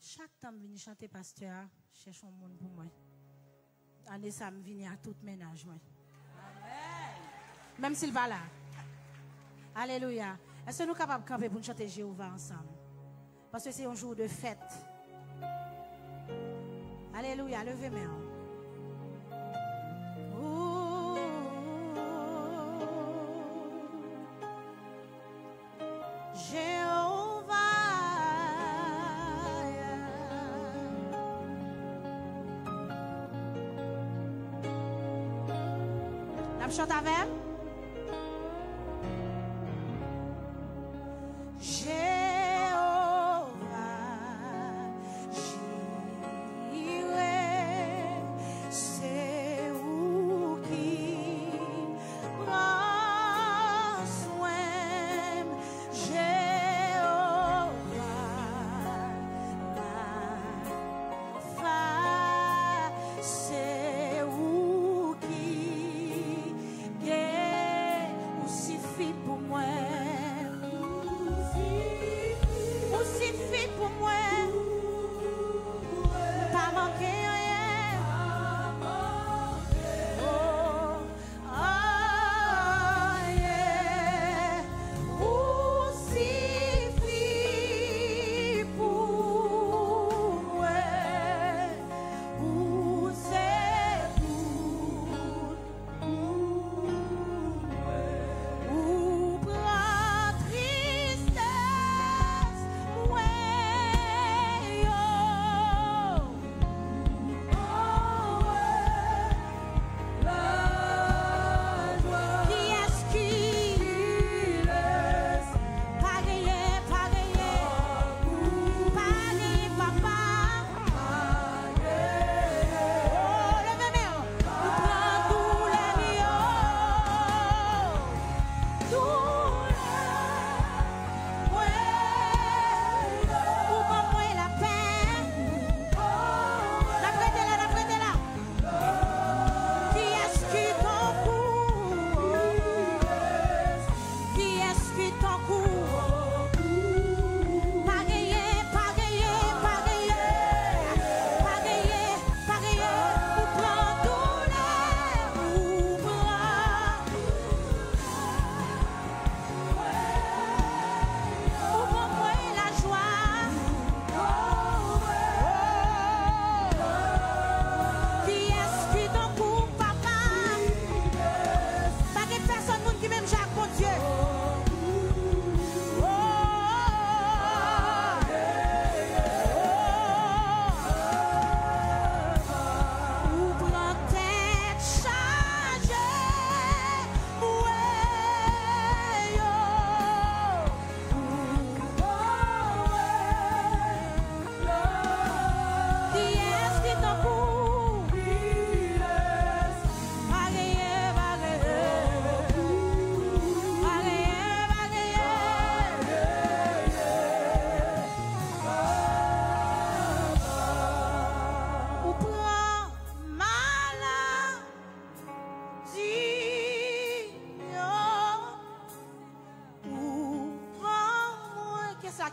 chaque temps que je chanter pasteur, cherche un monde pour moi. Année ça me vient à tout ménage. Amen. Même s'il va là. Alléluia. Est-ce que nous sommes capables de camper pour chanter Jéhovah ensemble? Parce que c'est un jour de fête. Alléluia. Levez-moi. Chante avec.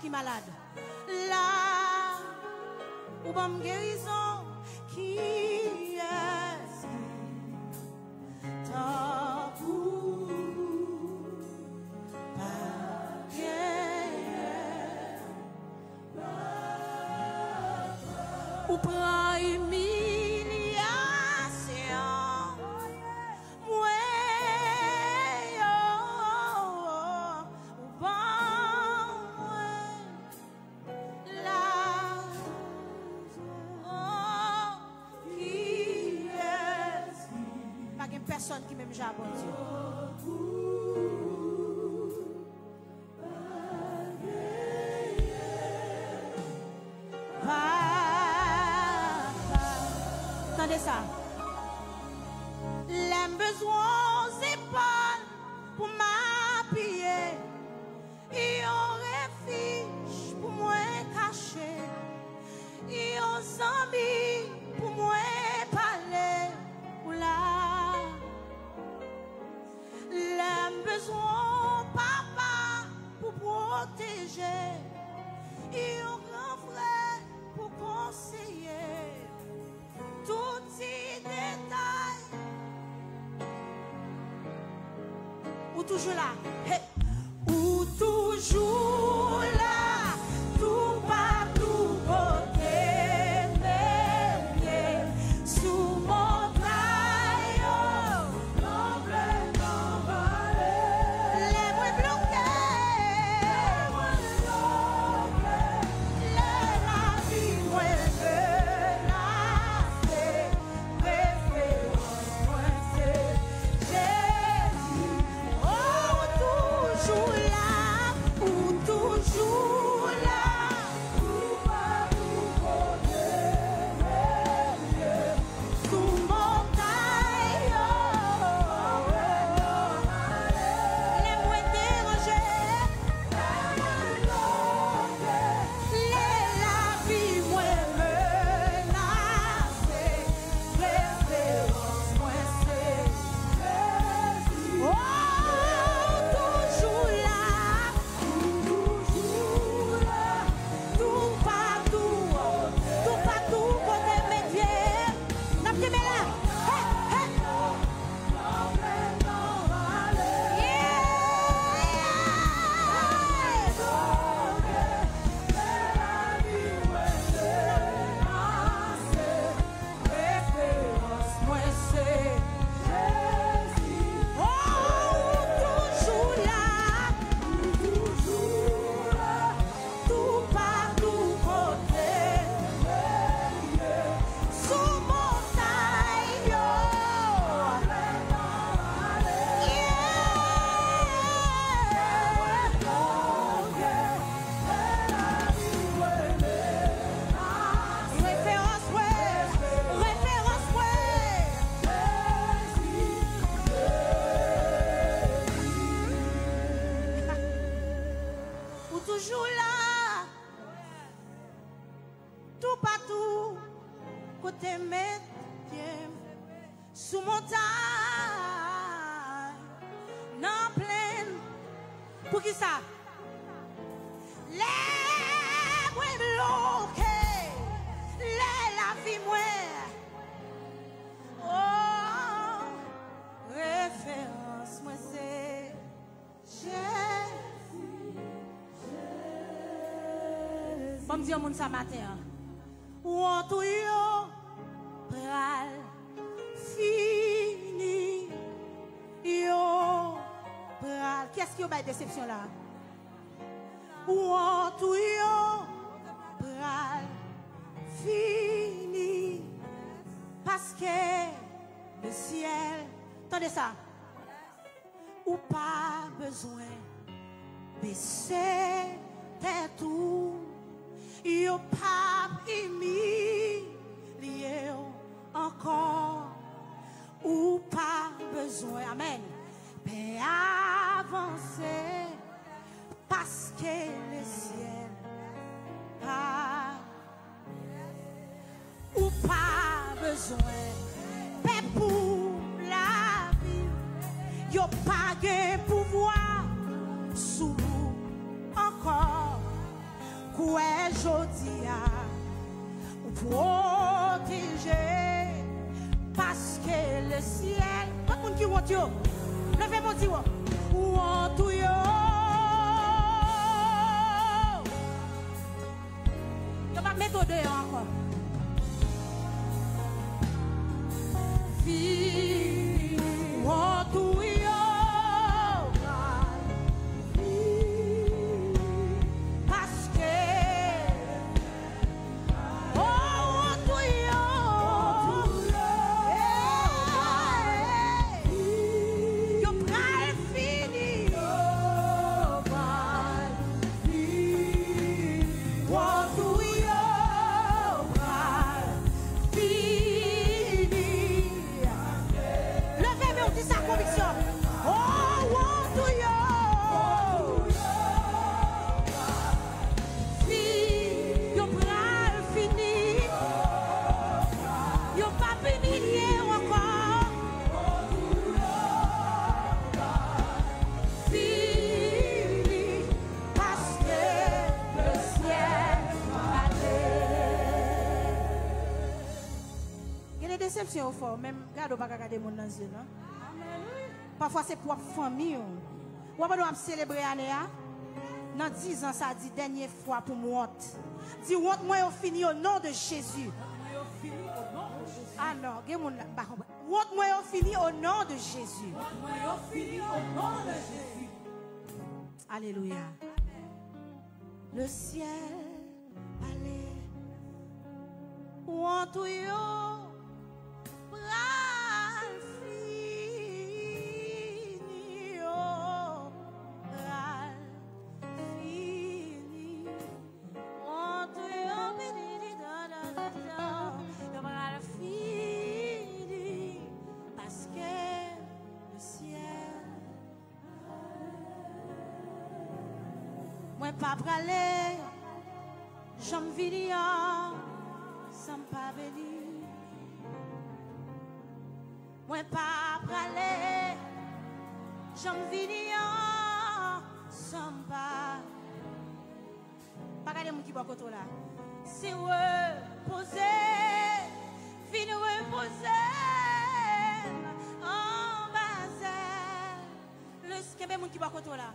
Qui malade là ou bonne guérison qui est ta pour ou prend humiliation personne qui m'aime jamais, bon Dieu. Attendez ça. Les besoins épaules pour m'appuyer et un refuge pour moi cacher et un ami pour moi parler ou là. Les besoins papa pour protéger et un grand frère pour toujours là. Hey. Ou toujours là, tout partout côté, sous montagne, dans plein vallée, les moins bloqués, la vie moins menacée, préférence moins c'est Jésus. Oh, toujours là, ou toujours là, tout partout côté, sous montagne, les moins dérangés, la vie moins menacée, préférence moins c'est Jésus. Oh, toujours là, tout partout côté métier. N'a plus là. Toujours là, tout partout, côté métier, sous montagne, dans plaine, pour qui ça? Les moins bloqués, la vie moins. Oh, référence, moi c'est Jésus. Bon, me dire au monde ça matin. Ou en tout yo, pral, fini, yo, pral. Qu'est-ce qui y a de déception là? Ou en tout yo, pral, fini, parce que le ciel, attendez ça, ou pas besoin, baisser tête tout. Yo pas humilié encore ou pas besoin, amen, mais avancer parce que le ciel a ou pas besoin, mais pour la vie, yo pas de pouvoir sous encore. Ouais, jodi a ou protéger parce que le ciel, pas moun qui want yo, levez mon dit ou en tout yo, yo pas méthode encore. Fille, ou en tout yo. Déception au fort, même garde pas regarder mon dans yeux, non? Parfois c'est pour famille. Ou on va célébrer l'année. Dans 10 ans, ça dit dernière fois pour moi. Dis, honte moi au fini au nom de Jésus. Ah non, honte moi au fini au nom de Jésus. Alléluia. Le ciel, allez, honte yo, pral fini yo, pral fini, honte yo, pral fini, parce que le ciel, moi pas praler, j'en vis sans pas béni. Moi pas praler, j'en vis sans pas. Pas regarder mon qui boit côté là. C'est reposer, fin reposer en bas. Le skébé mon qui boit côté là.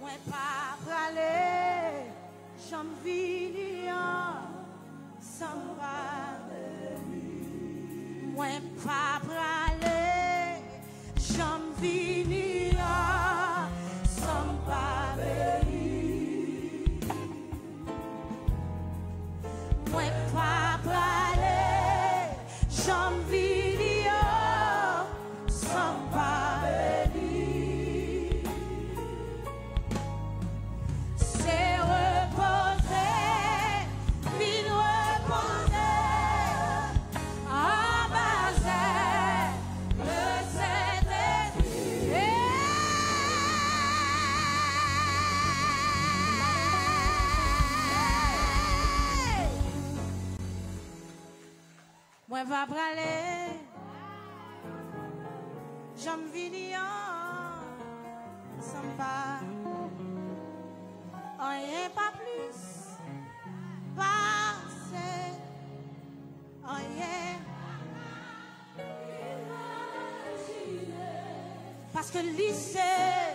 Moi pas praler, j'en vis sans pas. Moi pas praler, j'en vis sans pas. Moi pas praler, j'en vis sans pas. C'est reposer, vite reposer, en bas le Saint-Esprit. Moi va praler, j'en vis sans pas. Rien pas plus, pas assez, rien. Parce que lycée.